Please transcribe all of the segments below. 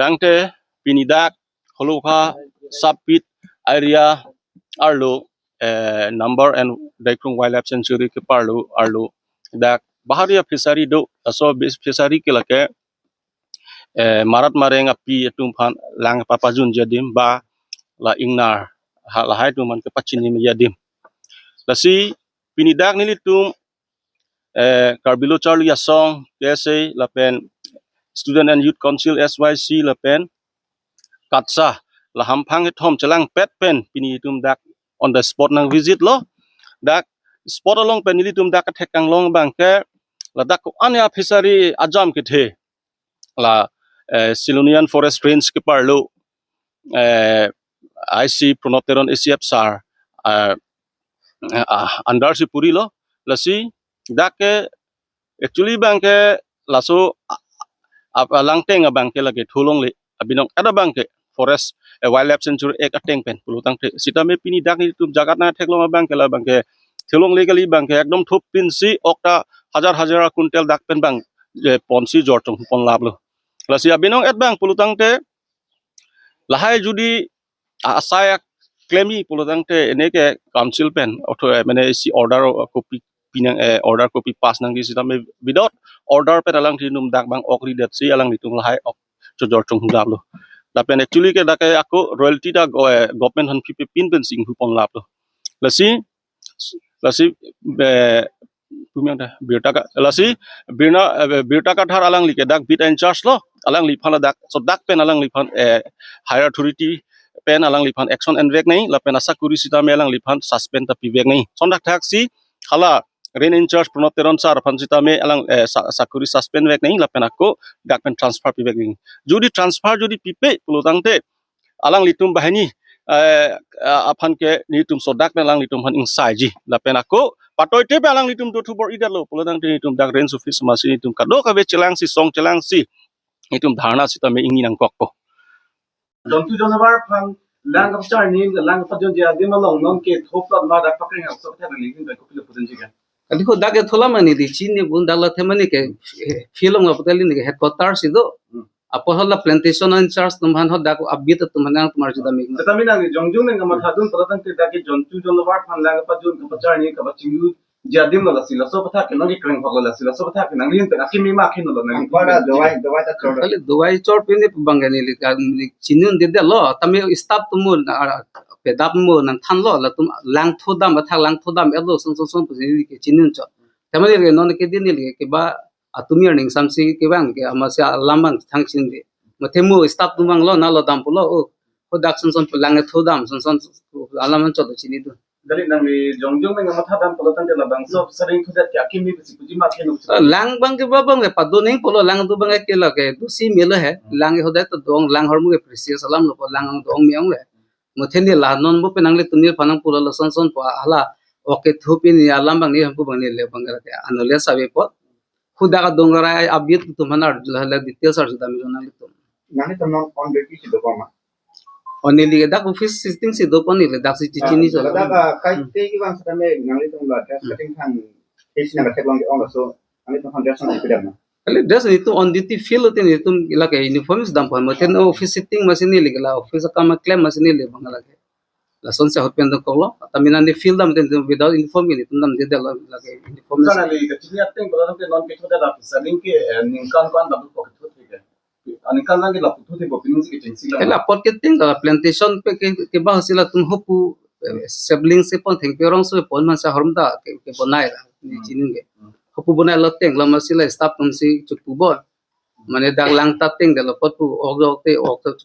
tangte pinidak holuka subpit area arlo number and daikung wildlife sanctuary ke parlo arlo dak baharia fishery do so fishery ke lake marat mareng api tumpan lang papajun jadim ba la ingnar la hai tu man ke pachini jadim lasi pinidak nilitum Karbilo Charlie Asong KSA lapen Student and Youth Council SYC lapen Katsa lahampang thom chalang pet pen pinitum dak on the spot nang visit lo dak spot along penilitum dak thekang long bangke la dak ko anya fishery ajam ke the la Silonian Forest Range ke parlo IC Pronoteron ACF sar andar si puri lo lasi dak ke actually bangke laso langteng bangke lagi thulong le abinong ada bangke forest wildlife sanctuary ek ateng pen pulutang sita me pini dak ni tum jagat na theklong bangke la bangke thulong legally bangke ekdom thup pin si okta hajar kuntel dak pen bang ponsi jortong pon lab lo lasi abinong et bang pulutang te lahai judi asayak claimi pulutang te eneke council pen otho mane si order copy pinang order copy pass nang di sita me without order pe alang tinum dak bang okri dat si alang ditung lahai ok jor chung lab lo lapen actually ke dak aku royalty da government han pipe pin pen sing pon lab lo lasi pumiang da birtaka lasi birtaka thar alang like dak bit and charge lo alang liphan dak so dak pen alang liphan higher authority pen alang liphan action and vek nei lapen asa kuri sita me alang liphan suspend ta pivek nei sondak taxi khala rain in charge pronoteron sar pansita me alang sakuri suspend vek nei lapen ako dak pen transfer pivek nei judi transfer judi pipe pulutang te alang litum bahani aphan ke nitum sodak alang litum han insai ji lapen ako patoi te alang litum to thubor idar lo pulutang te nitum dak range office masi nitum kado ka be chelang si song chelang si nitum dharna sita me ingi nang kokpo jontu janavar phang lang of char ni lang of jon ja dimalong non ke thoplat ma dak pakring ak sok thar ligin ba kopil puden jiga kali ko dage thola mani di chini bun dala themani ke film of dali ni headquarters ido apo hola plantation in charge tumhan ho dak abit tumhan tumar juda me tami nang jongjung nang ma thadun palatang te dake jontu janavar phang lang of jon ka char ni ka ba chingu jadim la sila so patha ke nang kreng phagla sila so patha ke nang lin te akimi ma khin lo nang bada dawai ta chor kali dawai chor pini bangani li ka chinun de lo tami stop tumul pedap mo nang than lo la tum lang thodam bathak lang thodam edo son pusi ke chinun cho tamani re non ke din li ke ba atumi earning samsi ke bang ke amasya lambang thang chin de mathemu stop tumang lo na lo dam pulo o dak son lang thodam son alaman cho chini du dali nang ni jongjung nang ma thadam palatang te la bang so saring thudat ke akimi bisi puji ma khin lang bang ke babang le padu ning polo lang du bang ke la ke du si melo hai lang ho da to dong lang hormu ke precious salam lo lang dong miang le mutheni la non bo penang le tunil panang pula la son pa hala oke thupi ni alam bang ni हमको bang ni le bang ke anole sabe po khuda ka dongara abit tu manar la details ar da mi jona le to nani to non on beki chi do ma oneli ke dak office system si do pani le dak si chini so da ka kai te ki bang sa me ngali to la ta setting thang esi na thek long ke on so ani to foundation ni pidam na ale das itu on duty feel te ni tum la ke uniforms dam pa maten office sitting machine ni le la office ka ma claim machine le bang la ke la son se hopen do ko tamina ni feel dam ten without inform ni tum dam de la ke uniform sana li ke chini ateng palatang te non ke thoda da saling ke ningkan kan da ko thot ke ani kan lang ke la puthu te bopin si ke chensi la ela pot ke ting la plantation pe ke ba hasila tum hopu sibling se pon theng perong so pon man sa hormda ke bonai la ni chinin ke hopu bonai la teng la masila staff tum si chupu bon mane dag lang ta teng de la pot pu og te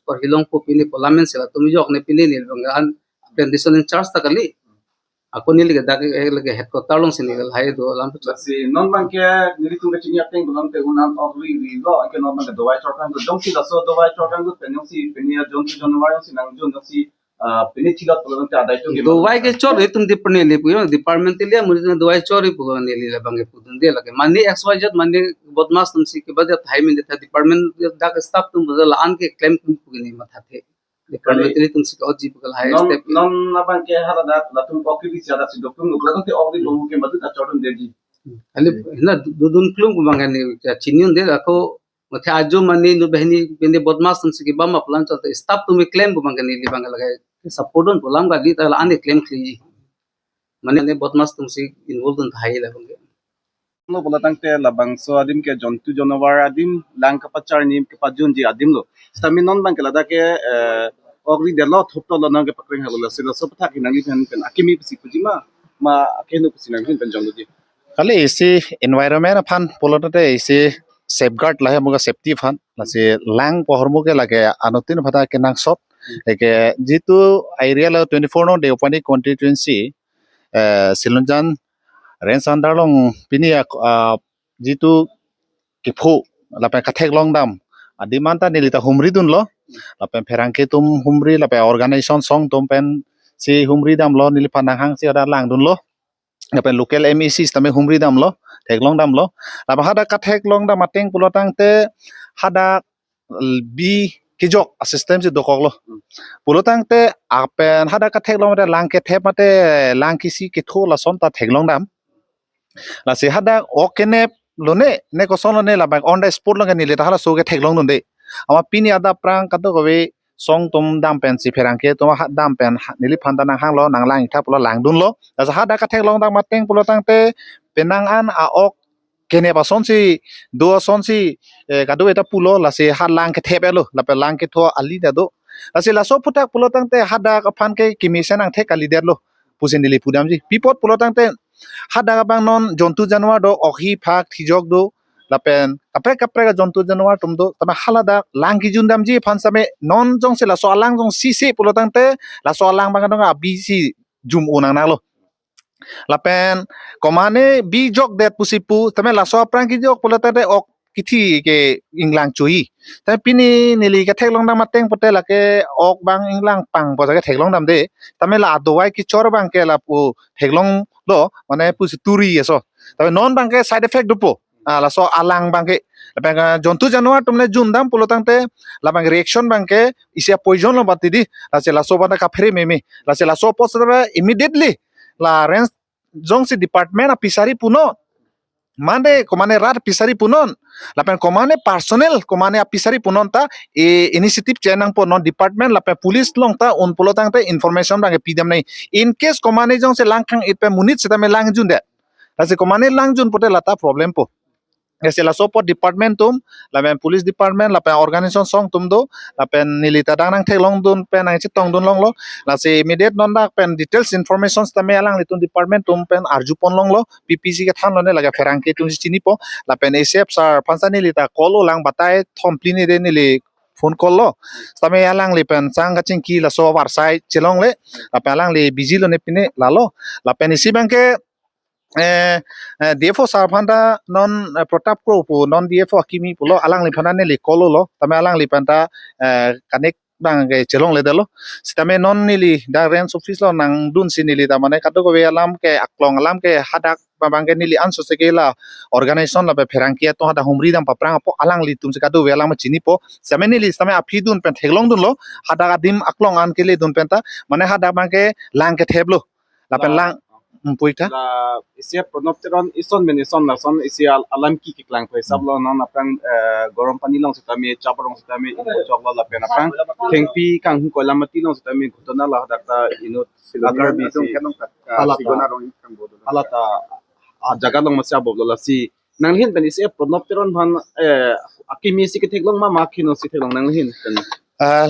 par hilong pu pini parliament se la tum jok ne pini ni bangan plantation in charge ta kali aku ni lege dag lege headquarter long se ni hai do lam si non bang ke niri tu ke chini ateng bulang te unan of ri lo ke non bang ke dawai chorkan ko jong si la so dawai chorkan ko penyo si penia jong si jonwar si nang jong si peni chilat bulang te adai to ke do wai ke chor tum dipne le pu department le muri do wai chori pu ne le bang ke pu de lage mani xyz mani bodmas tum si ke bada thai min de department dag staff tum bada an ke claim pu ni matha the department le tum si ko ji pu hai step non na bang ke hala da la tum ko ki si ada si doktor nu bulang te of ri lo ke madu ta chorun de ji ali na dudun klum bang ne chiniun de ako mate ajo mani nu behni bende bodmas tumsi ki bam aplan chate staff tumi claim bu mangani li bangala ga support don pulang ga di tala ane claim kli mane ne bodmas tumsi involved don thai la bangge lo bola tangte labang so adim ke jontu jonawar adim lang kapachar nim ke pajun ji adim lo stamin non bang kelada ke ogri de lo thopto lo nang ke pakring halo sila so patha ki nangi pen akimi psi pujima ma akenu psi nang pen jondu ji kali isi environment fan polotate isi safeguard lah muga safety fan lase lang pohormu ke lage anutin phata ke nang sop ke jitu area la 24 no de opani constituency silunjan ren sandalong pinia jitu kiphu lape kathek long dam adimanta nilita humri dun lo lape pherangke tum humri lape organization song tum pen si humri dam lo nilipa nanghang si ada lang dun lo lape local MEC tame humri dam lo thek long dam lo lape hada kathek long dam ateng pulotang te hada bi kijok assistant si dokok lo pulotang te apen hada kathek long te lang ke thep mate lang kisi ke tho la son ta thek long dam la se hada okene lone ne ko sono ne la bak on the spot lo ni le ta hala so ke thek long nun de ama pini ada prang ka to ko we song tum dam pen si pherang ke to ha dam pen nili phanda nang hang lo nang lang tha pulo lang dun lo la sa hada ka thek long dam mateng pulo tang te penang an a ok kene ba son si do son si ka do eta pulo la se ha lang ke thep elo la pe lang ke tho ali da do la se la so putak pulo tang te hada ka phan ke kimi sanang the kali der lo pusin dili pudam ji pipot pulo tang te hada bang non jontu janwar do okhi phak thijok do lapen kapre ka jontu janwar tum do tama halada lang ki jundam ji phan same non jong se la so alang jong si si pulotang te la so alang bang dong a bi si jum unang na lo lapen komane bi jok det pusipu tame la so prang ki jok pulotang te ok kithi ke inglang chui ta pini nili ka thek long dam mateng pote la ke ok bang inglang pang bo ka thek long dam de tame la adowai ki chor bang ke la pu thek long lo mane pu turi eso tame non bang ke side effect dupo la so alang bang ke bang jontu janwar tumne jundam pulotang te la bang reaction bang ke isia poison lo bati di la se la so bana ka phre meme la se la so post immediately la range jong si department a pisari puno mande komane rat pisari punon lapen komane personel komane apisari punon ta initiative chenang po non department lapen police long ta un polotang ta information bang pidam nai in case komane jong se langkang it pe munit se me lang jun de lase komane lang jun pote lata problem po se la support department tum lapen police department lapen organization song tum do lapen nilita dang nang thelong dun pen ang chitong dun long lo la se immediate non dak pen details information ta me alang litun department tum pen arju pon long lo PPC ke than lo ne laga ferang ke tum chini po lapen ASF sar pansani lita kolo lang batai thomplini de nili phone call lo tame alang li pen sang ka chingki la so war sai chelong le lapen alang li busy lo ne pine la lo lapen isi bang ke DFO sarphanda non protap pro pu non DFO kimi pulo alang li phana ne li kolo lo tame alang li panta connect bang ke chelong le dalo sitame non nili da range office lo nang dun sinili ta mane kato ko alam ke aklong alam ke hadak bang ke nili anso se ke la organization la be pherang ke to hada humri dam paprang po alang li tum se kato we alam chini po same nili same api dun pen theglong dun lo hada adim aklong an ke le dun penta mane hada bang ke lang ke theblo la pen lang puita la isia pronopteron ison men ison na son isia alam ki klang ko sablo non apang gorom pani long sitame chaparong sitame chokla la pena pang thengpi kang hu ko lamati long sitame gutona la dakta inot agar bi tum kanong ka sigona ro kang bodo alata jaga long masya boblo la si nanghin ben isia pronopteron bhan akimi si ke theklong ma makhino si theklong nanghin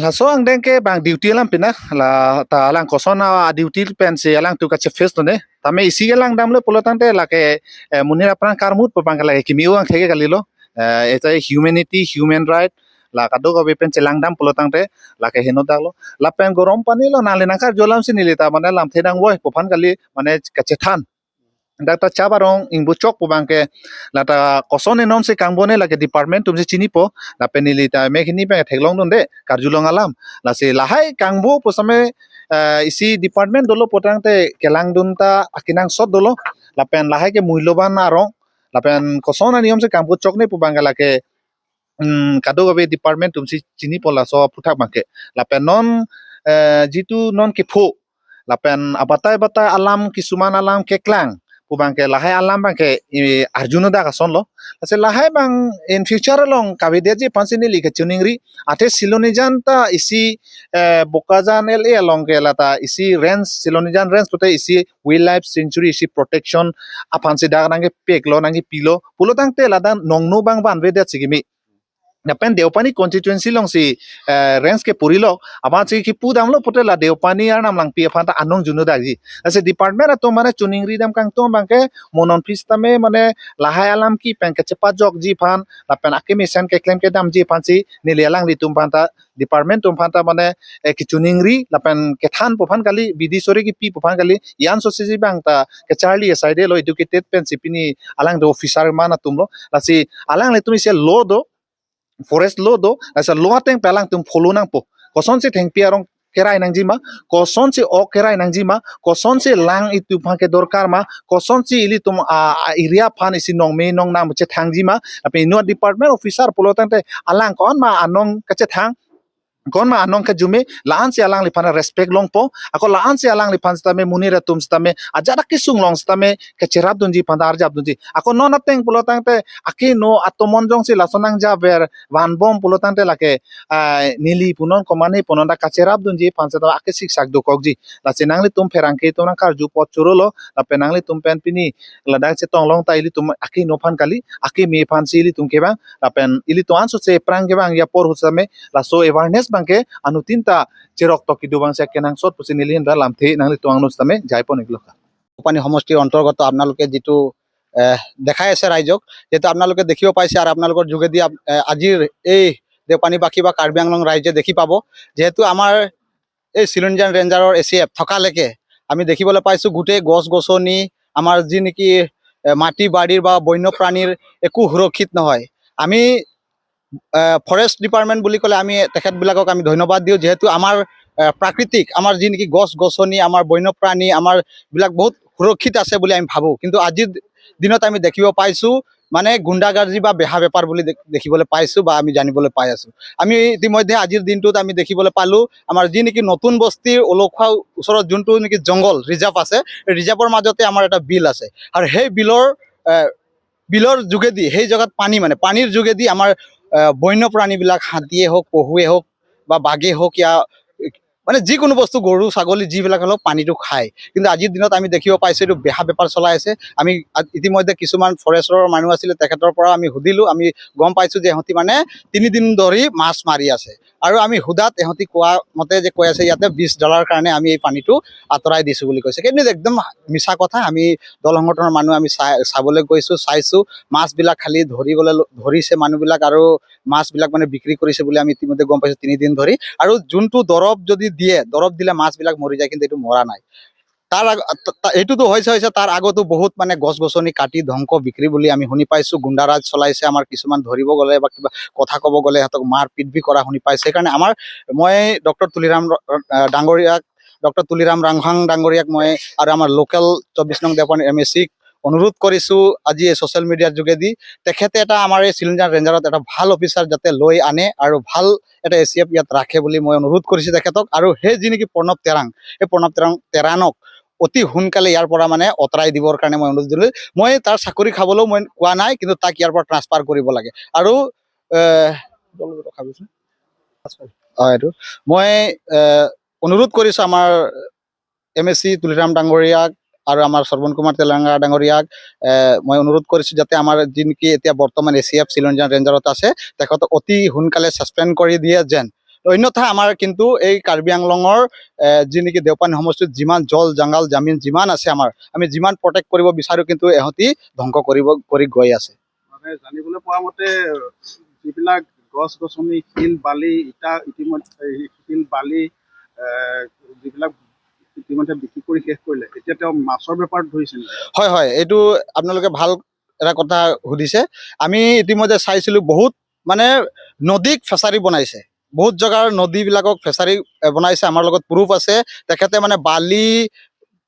la so ang deng ke bang duty lam pina la ta lang kosona duty pen se alang tu ka che face to ne tame isi lang dam le polotan te la ke munira pran karmut pa bang la ke mi ang thege kalilo eta humanity human right la ka do ko be pen chelang dam polotang te la ke heno daglo la pen gorom pani lo na le na kar jolam sinilita mane lam thedang woi po phan kali mane ka che than dakta chabarong ingbu chok po bangke lata kosone nom se kangbone la ke department tum se chini po la penilita mekhini pe theglong don de karjulong alam la se lahai kangbo po same isi department dolo potang te kelang dun ta akinang sot dolo la pen lahai ke muiloban arong la pen kosona niom se kangbo chok ne po bangala ke kado gabe department tum se chini po la so puthak bangke la pen non jitu non ke pho la pen abatai alam kisuman alam ke klang kubangke lahai alam bangke arjuna da kason lo ase lahai bang in future long kabide je pansini like chuningri ate silonijan ta isi bokajan LA long ke lata isi range silonijan range pote isi wildlife sanctuary isi protection apansi da nange peklo nange pilo pulo tangte lada nongnu bang ban veda chigimi Napen Deopani constituency long si range ke purilo aban si ki pudam lo potela Deopani ar nam lang pi phanta anong junu daji ase department ato mane chuningri dam kang to bangke monon pistame mane lahai alam ki pengke cepat jok ji phan lapen akemi sen ke claim ke dam ji phan si nilialang litum phanta department tum phanta mane ki chuningri lapen ke than po phan kali bidisori ki pi po phan kali yan so si bang ta ke charlie side lo educated pen sipini alang do officer mana tumlo lasi alang le tumi se lo do forest law do asa law teng pelang tum follow nang po koson se theng piarong kerai nang jima koson se o kerai nang jima koson se lang itu phang ke dorkar ma koson se ili tum area phan isi nong me nong nam che thang jima ape no department officer polo tante alang kon ma anong ka che thang kon ma anong ka jume laan se alang li phana respect long po ako laan se alang li phan stame munira tum stame ajara ki sung long stame ke cherap dunji pandar jab dunji ako no nateng polo tangte aki no atomon jong si lasonang jaber van bom polo tangte lake nili punon komane pononda ka cherap dunji phansa ta aki sik sak do kokji la senang li tum ferang ke to nang kar ju pot churolo la penang li tum pen pini ladak che tong long tai li tum aki no phan kali aki me phan si li tum ke bang la pen ili to anso se prang ke bang ya por husame la so awareness bangke anu tinta cerok to kidu bang kenang sot pusi nilin da lamthi nangli tuang nus tame jaipon igloka কোপানী সমষ্টিৰ অন্তৰ্গত আপোনালোকে যিটো দেখাই আছে ৰাইজক যেটো আপোনালোকে দেখিব পাইছে আৰু আপোনালোকৰ যোগেদি আজিৰ এই দেওপানীবাসী বা কাৰ্বি আংলং ৰাইজে দেখি পাব যেহেতু আমাৰ এই চিলঞ্জিয়ান ৰেঞ্জাৰৰ ACF থকালৈকে আমি দেখিবলৈ পাইছো গোটেই গছ গছনি আমাৰ যি নেকি মাটি বাৰীৰ বা বন্যপ্ৰাণীৰ একো সুৰক্ষিত নহয় আমি ফৰেষ্ট ডিপাৰ্টমেণ্ট বুলি ক'লে আমি তেখেতবিলাকক আমি ধন্যবাদ দিওঁ যেহেতু আমাৰ প্ৰাকৃতিক আমাৰ যি নেকি গছ গছনি আমাৰ বন্যপ্ৰাণী আমাৰ বিলাক বহুত সুৰক্ষিত আছে বুলি আমি ভাবোঁ কিন্তু আজিৰ দিনত আমি দেখিব পাইছোঁ মানে গুণ্ডাগাৰ্জি বা বেহা বেপাৰ বুলি দেখিবলৈ পাইছোঁ বা আমি জানিবলৈ পাই আছোঁ আমি ইতিমধ্যে আজিৰ দিনটোত আমি দেখিবলৈ পালোঁ আমাৰ যি নেকি নতুন বস্তিৰ অলখোৱা ওচৰত যোনটো নেকি জংঘল ৰিজাৰ্ভ আছে ৰিজাৰ্ভৰ মাজতে আমাৰ এটা বিল আছে আৰু সেই বিলৰ যোগেদি সেই জেগাত পানী মানে পানীৰ যোগেদি আমাৰ বন্যপ্ৰাণীবিলাক হাতীয়ে হওক পহুৱে হওক বা বাঘে হওক ইয়া মানে যিকোনো বস্তু গৰু ছাগলী যিবিলাক হ'লেও পানীটো খায় কিন্তু আজিৰ দিনত আমি দেখিব পাইছোঁ এইটো বেহা বেপাৰ চলাই আছে আমি ইতিমধ্যে কিছুমান ফৰেষ্টৰ মানুহ আছিলে তেখেতৰ পৰা আমি সুধিলোঁ আমি গম পাইছোঁ যে ইহঁতি মানে 3 দিন ধৰি মাছ মাৰি আছে আৰু আমি সুধাত ইহঁতি কোৱা মতে যে কৈ আছে ইয়াতে $20 কাৰণে আমি এই পানীটো আঁতৰাই দিছোঁ বুলি কৈছে কিন্তু একদম মিছা কথা আমি দল সংগঠনৰ মানুহ আমি চাবলৈ গৈছোঁ চাইছোঁ মাছবিলাক খালি ধৰিছে মানুহবিলাক আৰু মাছবিলাক মানে বিক্ৰী কৰিছে বুলি আমি ইতিমধ্যে গম পাইছোঁ 3 দিন ধৰি আৰু যোনটো দৰৱ যদি দিয়ে দৰৱ দিলে মাছবিলাক মৰি যায় কিন্তু এইটো মৰা নাই তাৰ এইটোতো হৈছে তাৰ আগতো বহুত মানে গছ গছনি কাটি ধ্বংস বিক্ৰী বুলি আমি শুনি পাইছোঁ গুণ্ডাৰাজ চলাইছে আমাৰ কিছুমান ধৰিব গ'লে বা কিবা কথা ক'ব গ'লে সিহঁতক মাৰ পিটবি কৰা শুনি পাইছে সেইকাৰণে মই ডক্টৰ তুলিৰাম ৰাংহাং ডাঙৰীয়াক মই আৰু আমাৰ লোকেল 24 নং দেওপানী MSCক অনুৰোধ কৰিছোঁ আজি এই ছ'চিয়েল মিডিয়াৰ যোগেদি তেখেতে এটা আমাৰ এই চিলঞ্জিয়ান ৰেঞ্জাৰত এটা ভাল অফিচাৰ যাতে লৈ আনে আৰু ভাল এটা ACF ইয়াত ৰাখে বুলি মই অনুৰোধ কৰিছোঁ তেখেতক আৰু সেই যি নেকি প্ৰণৱ তেৰাঙক অতি সোনকালে ইয়াৰ পৰা মানে অঁতৰাই দিবৰ কাৰণে মই অনুৰোধ দিলোঁ মই তাৰ চাকৰি খাবলৈও মই কোৱা নাই কিন্তু তাক ইয়াৰ পৰা ট্ৰান্সফাৰ কৰিব লাগে আৰু এইটো মই অনুৰোধ কৰিছোঁ আমাৰ MSC তুলিৰাম ডাঙৰীয়াক আৰু আমাৰ শ্ৰৱণ কুমাৰ তেলেঙ্গা ডাঙৰীয়াক মই অনুৰোধ কৰিছোঁ যাতে আমাৰ যি নেকি এতিয়া বৰ্তমান ACF চিলঞ্জিয়ান ৰেঞ্জাৰত আছে তেখেতক অতি সোনকালে ছাছপেণ্ড কৰি দিয়ে যেন অন্যথা আমাৰ কিন্তু এই কাৰ্বি আংলঙৰ যি নেকি দেওপানী সমষ্টিত যিমান জল জংঘল জামিন যিমান আছে আমি যিমান প্ৰটেক্ট কৰিব বিচাৰোঁ কিন্তু এহঁতি ধ্বংস কৰি গৈ আছে মানে জানিবলৈ পোৱা মতে যিবিলাক গছ গছনি শিল বালি ইটা শিল বালি যিবিলাক ইতিমধ্যে বিক্ৰী কৰি শেষ কৰিলে এতিয়া তেওঁ মাছৰ বেপাৰত ধৰিছে হয় এইটো আপোনালোকে ভাল এটা কথা সুধিছে আমি ইতিমধ্যে চাইছিলোঁ বহুত মানে নদীক ফেচাৰী বনাইছে বহুত জেগাৰ নদীবিলাকক ফেচাৰী বনাইছে আমাৰ লগত প্ৰুফ আছে তেখেতে মানে বালি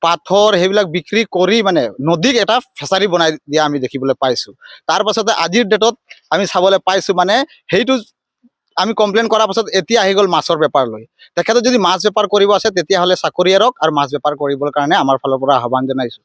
পাথৰ সেইবিলাক বিক্ৰী কৰি মানে নদীক এটা ফেচাৰী বনাই দিয়া আমি দেখিবলৈ পাইছোঁ তাৰ পাছতে আজিৰ ডেটত আমি চাবলৈ পাইছোঁ মানে সেইটো আমি কমপ্লেইন কৰাৰ পাছত এতিয়া আহি গ'ল মাছৰ বেপাৰ লৈ তেখেতে যদি মাছ বেপাৰ কৰিব আছে তেতিয়াহ'লে চাকৰি এৰক আৰু মাছ বেপাৰ কৰিবৰ কাৰণে আমাৰ ফালৰ পৰা আহ্বান জনাইছোঁ